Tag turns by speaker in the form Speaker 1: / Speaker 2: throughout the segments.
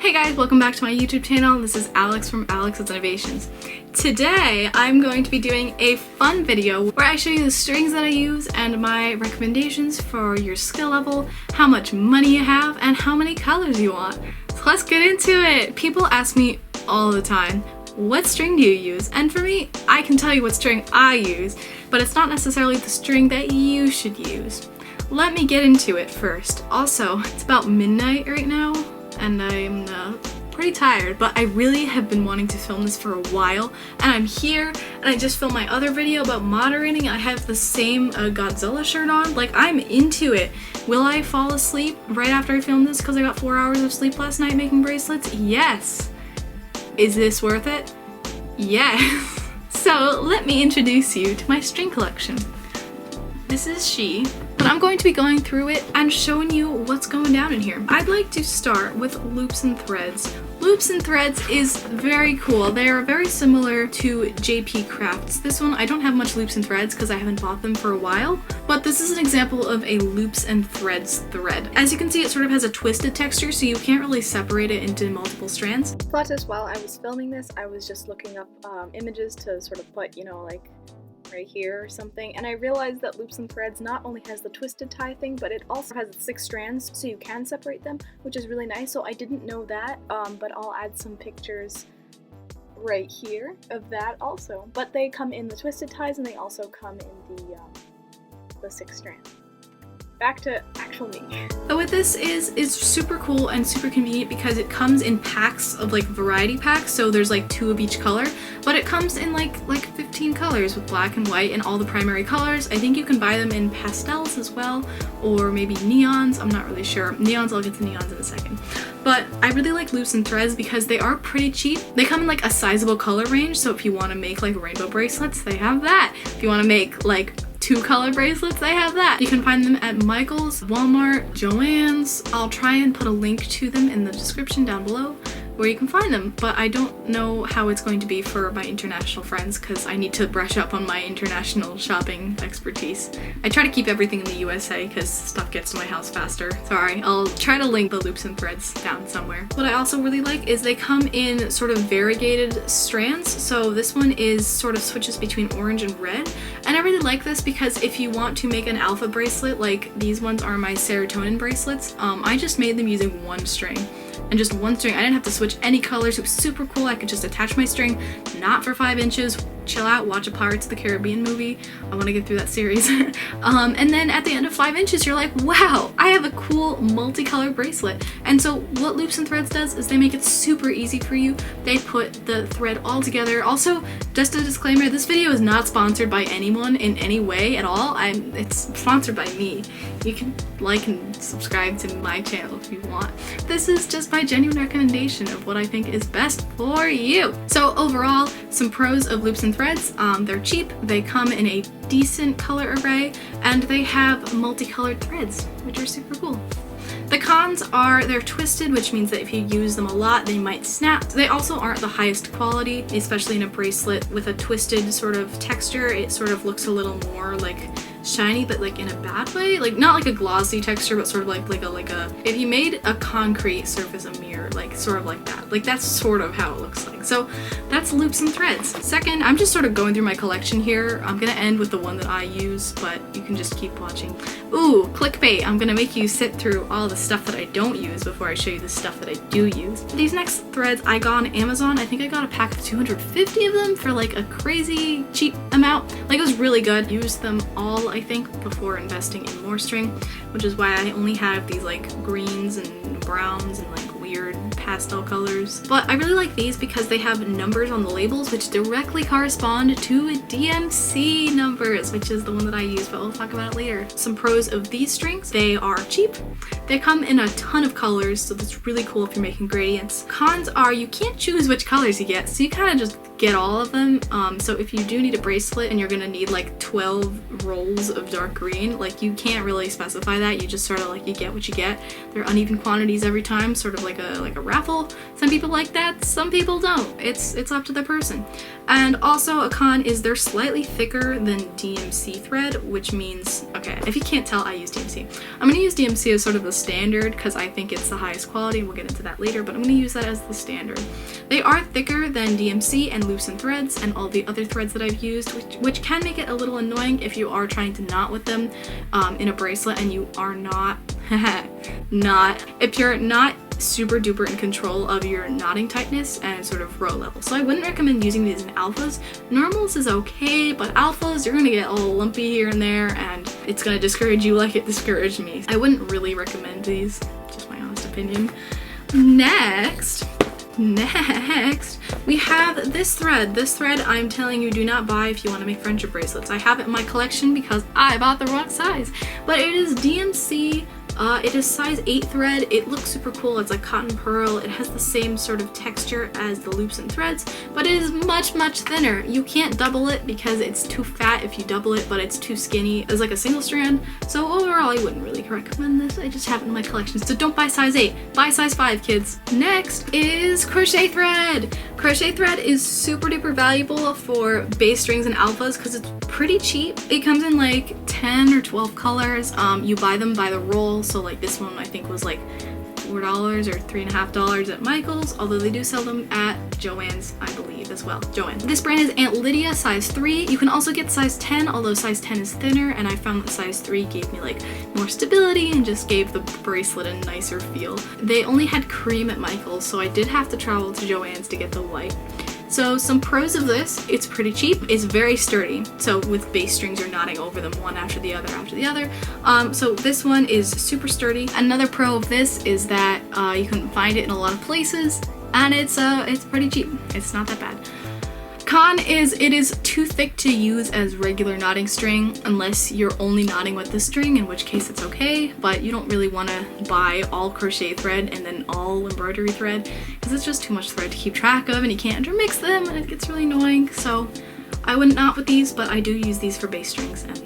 Speaker 1: Hey guys, welcome back to my YouTube channel. This is Alex from Alex's Innovations. Today I'm going to be doing a fun video where I show you the strings that I use and my recommendations for your skill level, how much money you have, and how many colors you want. So let's get into it. People ask me all the time, what string do you use? And for me, I can tell you what string I use, but it's not necessarily the string that you should use. Let me get into it first. Also, it's about midnight right now, and I'm pretty tired, but I really have been wanting to film this for a while, and I'm here, and I just filmed my other video about moderating. I have the same Godzilla shirt on. Like, I'm into it. Will I fall asleep right after I film this because I got 4 hours of sleep last night making bracelets? Yes. Is this worth it? Yes. So let me introduce you to my string collection. This is she. But I'm going to be going through it and showing you what's going down in here. I'd like to start with loops and threads. Loops and threads is very cool. They are very similar to JP Crafts. This one, I don't have much loops and threads because I haven't bought them for a while, but this is an example of a loops and threads thread. As you can see, it sort of has a twisted texture, so you can't really separate it into multiple strands.
Speaker 2: But as while I was filming this, I was just looking up images to sort of put, you know, like right here or something, and I realized that loops and threads not only has the twisted tie thing, but it also has 6 strands, so you can separate them, which is really nice. So I didn't know that, but I'll add some pictures right here of that also. But they come in the twisted ties, and they also come in the 6 strands. Back to actual me.
Speaker 1: So what this is super cool and super convenient because it comes in packs of like variety packs, so there's like 2 of each color, but it comes in like 15 colors with black and white and all the primary colors. I think you can buy them in pastels as well, or maybe neons. I'm not really sure. Neons, I'll get to neons in a second. But I really like loops and threads because they are pretty cheap. They come in like a sizable color range, so if you want to make like rainbow bracelets, they have that. If you want to make like 2-color bracelets, they have that. You can find them at Michael's, Walmart, Joann's. I'll try and put a link to them in the description down below where you can find them, but I don't know how it's going to be for my international friends because I need to brush up on my international shopping expertise. I try to keep everything in the USA because stuff gets to my house faster. Sorry, I'll try to link the loops and threads down somewhere. What I also really like is they come in sort of variegated strands. So this one is sort of switches between orange and red, and I really like this because if you want to make an alpha bracelet, like these ones are my serotonin bracelets, I just made them using 1 string. And just 1 string. I didn't have to switch any colors. It was super cool. I could just attach my string, not for 5 inches, chill out, watch a Pirates of the Caribbean movie. I want to get through that series. And then at the end of 5 inches, you're like, wow, I have a cool multicolored bracelet. And so what Loops and Threads does is they make it super easy for you. They put the thread all together. Also, just a disclaimer, this video is not sponsored by anyone in any way at all. It's sponsored by me. You can like and subscribe to my channel if you want. This is just my genuine recommendation of what I think is best for you. So overall, some pros of Loops and Threads. They're cheap, they come in a decent color array, and they have multicolored threads, which are super cool. The cons are they're twisted, which means that if you use them a lot, they might snap. They also aren't the highest quality, especially in a bracelet with a twisted sort of texture. It sort of looks a little more like shiny, but like in a bad way, like not like a glossy texture, but sort of like a if you made a concrete surface a mirror, like sort of like that, like that's sort of how it looks like. So that's Loops and Threads. Second, I'm just sort of going through my collection here. I'm gonna end with the one that I use, but you can just keep watching. Ooh, clickbait. I'm gonna make you sit through all the stuff that I don't use before I show you the stuff that I do use. These next threads I got on Amazon. I think I got a pack of 250 of them for like a crazy cheap amount. Like, it was really good. Used them all, I think, before investing in more string, which is why I only have these like greens and browns and like weird pastel colors. But I really like these because they have numbers on the labels which directly correspond to DMC numbers, which is the one that I use, but we'll talk about it later. Some pros of these strings: they are cheap, they come in a ton of colors, so that's really cool if you're making gradients. Cons are you can't choose which colors you get, so you kind of just get all of them. So if you do need a bracelet and you're gonna need like 12 rolls of dark green, like you can't really specify that. You just sort of like, you get what you get. They're uneven quantities every time, sort of like a raffle. Some people like that, some people don't. It's up to the person. And also a con is they're slightly thicker than DMC thread, which means, okay, if you can't tell, I use DMC. I'm gonna use DMC as sort of the standard because I think it's the highest quality. We'll get into that later, but I'm gonna use that as the standard. They are thicker than DMC and loops and threads and all the other threads that I've used, which can make it a little annoying if you are trying to knot with them in a bracelet and you are not, if you're not super duper in control of your knotting tightness and sort of row level. So I wouldn't recommend using these in alphas. Normals is okay, but alphas, you're gonna get all lumpy here and there and it's gonna discourage you like it discouraged me. I wouldn't really recommend these, just my honest opinion. Next, we have this thread. This thread I'm telling you, do not buy if you want to make friendship bracelets. I have it in my collection because I bought the wrong size, but it is DMC. It is size 8 thread. It looks super cool. It's like cotton pearl. It has the same sort of texture as the loops and threads, but it is much, much thinner. You can't double it because it's too fat if you double it, but it's too skinny as like a single strand. So overall, I wouldn't really recommend this. I just have it in my collection. So don't buy size 8. Buy size 5, kids. Next is crochet thread. Crochet thread is super duper valuable for base strings and alphas because it's pretty cheap. It comes in like 10 or 12 colors. You buy them by the roll. So like this one I think was like $4 or $3.50 at Michael's, although they do sell them at Joann's, I believe, as well. Joann. This brand is Aunt Lydia, size 3. You can also get size 10, although size 10 is thinner, and I found that size 3 gave me like more stability and just gave the bracelet a nicer feel. They only had cream at Michael's, so I did have to travel to Joann's to get the white. So some pros of this, it's pretty cheap, it's very sturdy. So with base strings, you're knotting over them one after the other after the other. So this one is super sturdy. Another pro of this is that you can find it in a lot of places and it's pretty cheap. It's not that bad. Con is it is too thick to use as regular knotting string unless you're only knotting with the string, in which case it's okay, but you don't really want to buy all crochet thread and then all embroidery thread because it's just too much thread to keep track of and you can't intermix them and it gets really annoying. So I wouldn't knot with these, but I do use these for base strings and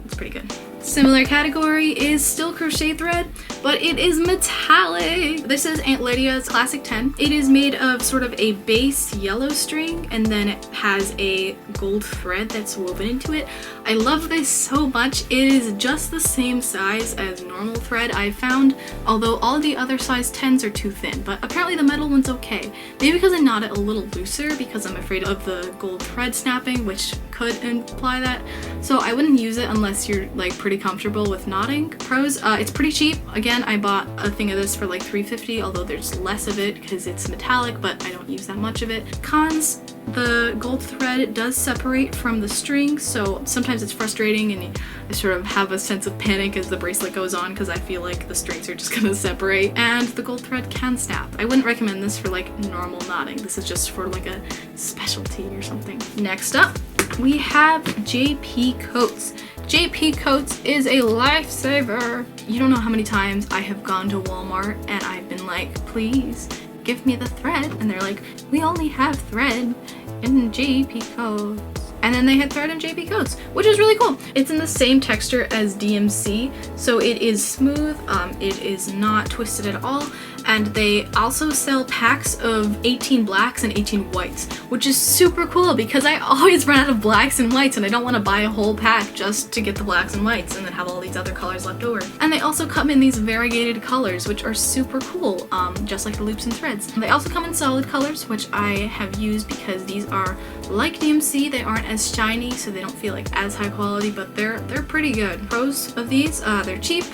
Speaker 1: it's pretty good. Similar category is still crochet thread, but it is metallic. This is Aunt Lydia's Classic 10. It is made of sort of a base yellow string and then it has a gold thread that's woven into it. I love this so much. It is just the same size as normal thread I found, although all the other size 10s are too thin, but apparently the metal one's okay. Maybe because I knot it a little looser because I'm afraid of the gold thread snapping, which could imply that. So I wouldn't use it unless you're like pretty comfortable with knotting. Pros, it's pretty cheap. Again, I bought a thing of this for like $3.50, although there's less of it because it's metallic, but I don't use that much of it. Cons, the gold thread does separate from the string, so sometimes it's frustrating and I sort of have a sense of panic as the bracelet goes on because I feel like the strings are just gonna separate, and the gold thread can snap. I wouldn't recommend this for like normal knotting. This is just for like a specialty or something. Next up, we have JP Coats. JP Coats is a lifesaver. You don't know how many times I have gone to Walmart and I've been like, please give me the thread, and they're like, we only have thread in JP Coats. And then they had thread in JP Coats, which is really cool. It's in the same texture as DMC, so it is smooth, it is not twisted at all, and they also sell packs of 18 blacks and 18 whites, which is super cool because I always run out of blacks and whites and I don't want to buy a whole pack just to get the blacks and whites and then have all these other colors left over. And they also come in these variegated colors, which are super cool, just like the loops and threads. They also come in solid colors, which I have used because these are like DMC. They aren't as shiny, so they don't feel like as high quality, but they're pretty good. Pros of these, they're cheap.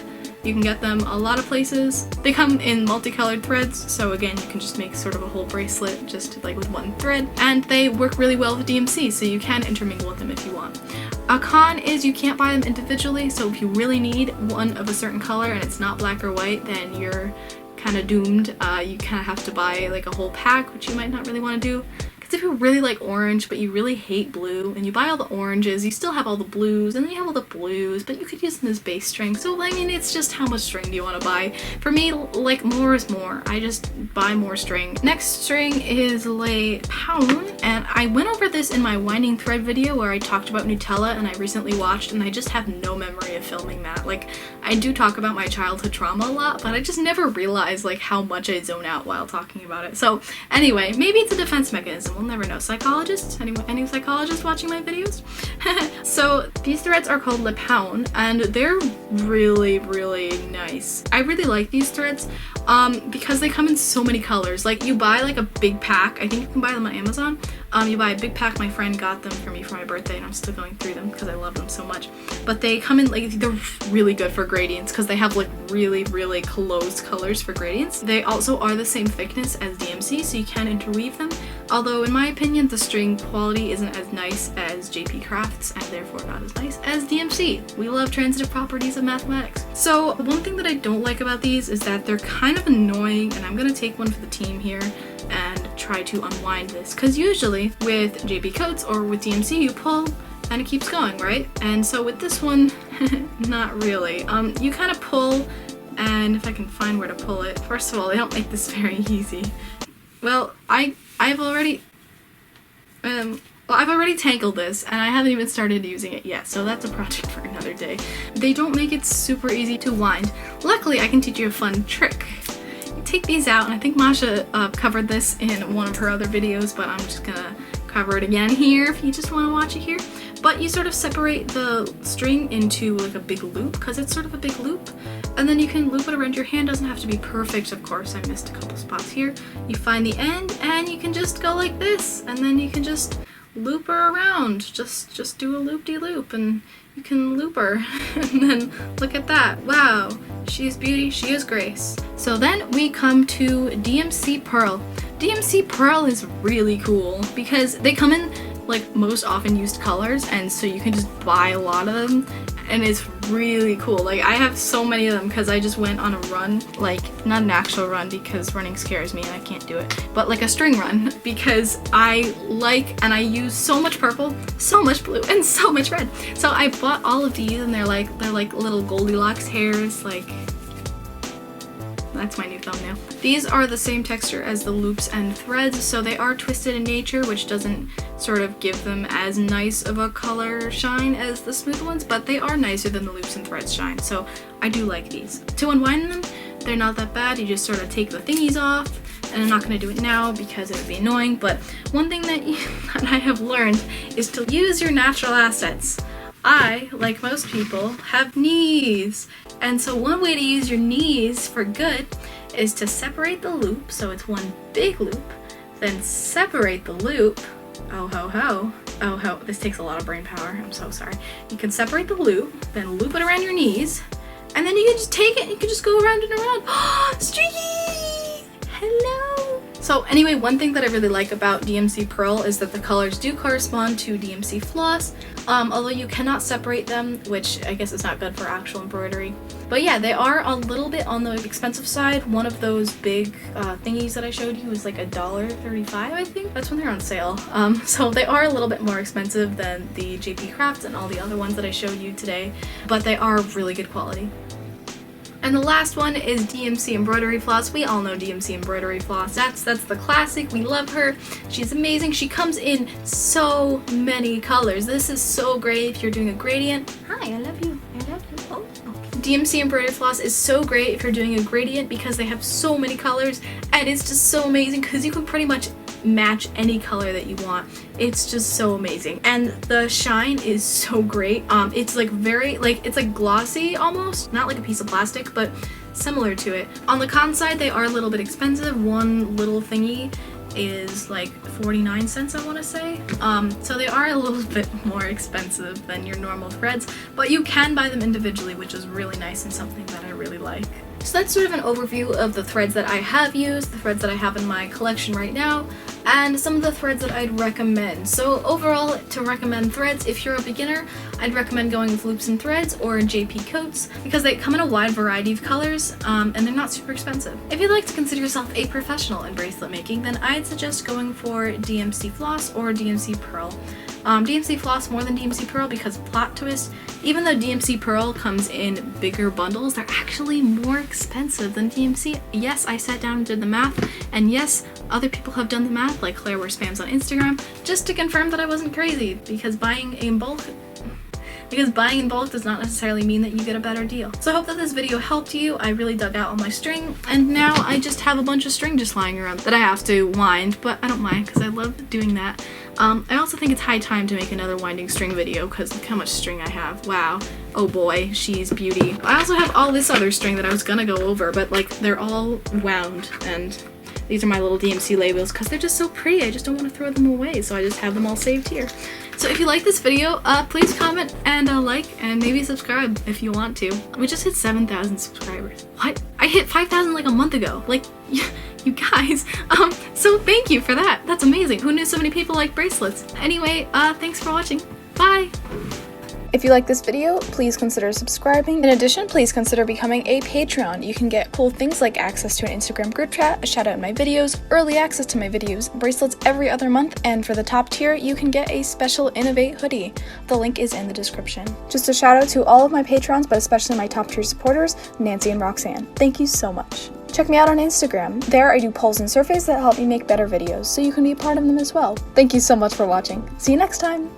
Speaker 1: You can get them a lot of places. They come in multicolored threads, so again, you can just make sort of a whole bracelet just like with one thread. And they work really well with DMC, so you can intermingle with them if you want. A con is you can't buy them individually, so if you really need one of a certain color and it's not black or white, then you're kind of doomed. You kind of have to buy like a whole pack, which you might not really want to do, Because if you really like orange but you really hate blue and you buy all the oranges, you still have all the blues and then you have all the blues, but you could use them as base string. So I mean, it's just how much string do you want to buy. For me, like, more is more. I just buy more string. Next string is Liptown, and I went over this in my winding thread video where I talked about Nutella, and I recently watched, and I just have no memory of filming that. Like, I do talk about my childhood trauma a lot, but I just never realized like how much I zone out while talking about it. So anyway, maybe it's a defense mechanism. We'll never know. Psychologists? Any psychologists watching my videos? So these threads are called Liptown, and they're really, really nice. I really like these threads because they come in so many colors. Like, you buy like a big pack. I think you can buy them on Amazon. You buy a big pack. My friend got them for me for my birthday, and I'm still going through them because I love them so much. But they come in, like, they're really good for gradients because they have like really, really close colors for gradients. They also are the same thickness as DMC, so you can interweave them. Although in my opinion, the string quality isn't as nice as JP Crafts and therefore not as nice as DMC. We love transitive properties of mathematics. So one thing that I don't like about these is that they're kind of annoying, and I'm gonna take one for the team here and try to unwind this, because usually with JP coats or with DMC you pull and it keeps going, right? And so with this one, not really. You kind of pull, and if I can find where to pull it. First of all, they don't make this very easy. Well, I've already tangled this, and I haven't even started using it yet, so that's a project for another day. They don't make it super easy to wind. Luckily, I can teach you a fun trick. You take these out, and I think Masha covered this in one of her other videos, but I'm just gonna cover it again here if you just want to watch it here. But you sort of separate the string into like a big loop, because it's sort of a big loop, and then you can loop it around. Your hand doesn't have to be perfect, of course. I missed a couple spots here. You find the end, and you can just go like this, and then you can just loop her around. Just do a loop-de-loop, and you can loop her. And then look at that. Wow, she is beauty, she is grace. So then we come to DMC Pearl. DMC Pearl is really cool because they come in like most often used colors, and so you can just buy a lot of them, and it's really cool. Like, I have so many of them because I just went on a run, like not an actual run because running scares me and I can't do it, but like a string run, because I like and I use so much purple, so much blue, and so much red. So I bought all of these, and they're like little Goldilocks hairs. Like, that's my new thumbnail. These are the same texture as the loops and threads, so they are twisted in nature, which doesn't sort of give them as nice of a color shine as the smooth ones, but they are nicer than the loops and threads shine, so I do like these. To unwind them, they're not that bad. You just sort of take the thingies off, and I'm not going to do it now because it would be annoying, but one thing that I have learned is to use your natural assets. I, like most people, have knees. And so one way to use your knees for good is to separate the loop, so it's one big loop, then separate the loop. Oh ho, this takes a lot of brain power, I'm so sorry. You can separate the loop, then loop it around your knees, and then you can just take it and you can just go around and around. Streaky! Hello! So anyway, one thing that I really like about DMC Pearl is that the colors do correspond to DMC Floss, although you cannot separate them, which I guess is not good for actual embroidery. But yeah, they are a little bit on the expensive side. One of those big thingies that I showed you was like $1.35, I think. That's when they're on sale. So they are a little bit more expensive than the JP Crafts and all the other ones that I showed you today, but they are really good quality. And the last one is DMC Embroidery Floss. We all know DMC Embroidery Floss. That's the classic. We love her. She's amazing. She comes in so many colors. This is so great if you're doing a gradient. Hi, I love you. I love you. Oh, okay. DMC Embroidery Floss is so great if you're doing a gradient because they have so many colors, and it's just so amazing because you can pretty much match any color that you want. It's just so amazing, and the shine is so great. It's like very, like, it's like glossy almost, not like a piece of plastic, but similar to it. On the con side, they are a little bit expensive. One little thingy is like 49 cents, I want to say. So they are a little bit more expensive than your normal threads, but you can buy them individually, which is really nice and something that I really like. So that's sort of an overview of the threads that I have used, the threads that I have in my collection right now, and some of the threads that I'd recommend. So overall, to recommend threads, if you're a beginner, I'd recommend going with Loops and Threads or JP Coats because they come in a wide variety of colors and they're not super expensive. If you'd like to consider yourself a professional in bracelet making, then I'd suggest going for DMC Floss or DMC Pearl. DMC Floss more than DMC Pearl because plot twist, even though DMC Pearl comes in bigger bundles, they're actually more expensive than DMC. Yes, I sat down and did the math, and yes, other people have done the math, like Claire Wears Spams on Instagram, just to confirm that I wasn't crazy, because buying in bulk does not necessarily mean that you get a better deal. So I hope that this video helped you. I really dug out all my string, and now I just have a bunch of string just lying around that I have to wind, but I don't mind because I love doing that. I also think it's high time to make another winding string video because look how much string I have. Wow. Oh boy, she's beauty. I also have all this other string that I was gonna go over, but like they're all wound, and these are my little DMC labels because they're just so pretty. I just don't want to throw them away, so I just have them all saved here. So if you like this video, please comment and like and maybe subscribe if you want to. We just hit 7,000 subscribers. What? I hit 5,000 like a month ago. Like, you guys. So thank you for that. That's amazing. Who knew so many people like bracelets? Anyway, thanks for watching. Bye!
Speaker 2: If you like this video, please consider subscribing. In addition, please consider becoming a Patreon. You can get cool things like access to an Instagram group chat, a shout out in my videos, early access to my videos, bracelets every other month, and for the top tier, you can get a special Innovate hoodie. The link is in the description. Just a shout out to all of my patrons, but especially my top tier supporters, Nancy and Roxanne. Thank you so much. Check me out on Instagram. There I do polls and surveys that help me make better videos, so you can be a part of them as well. Thank you so much for watching. See you next time!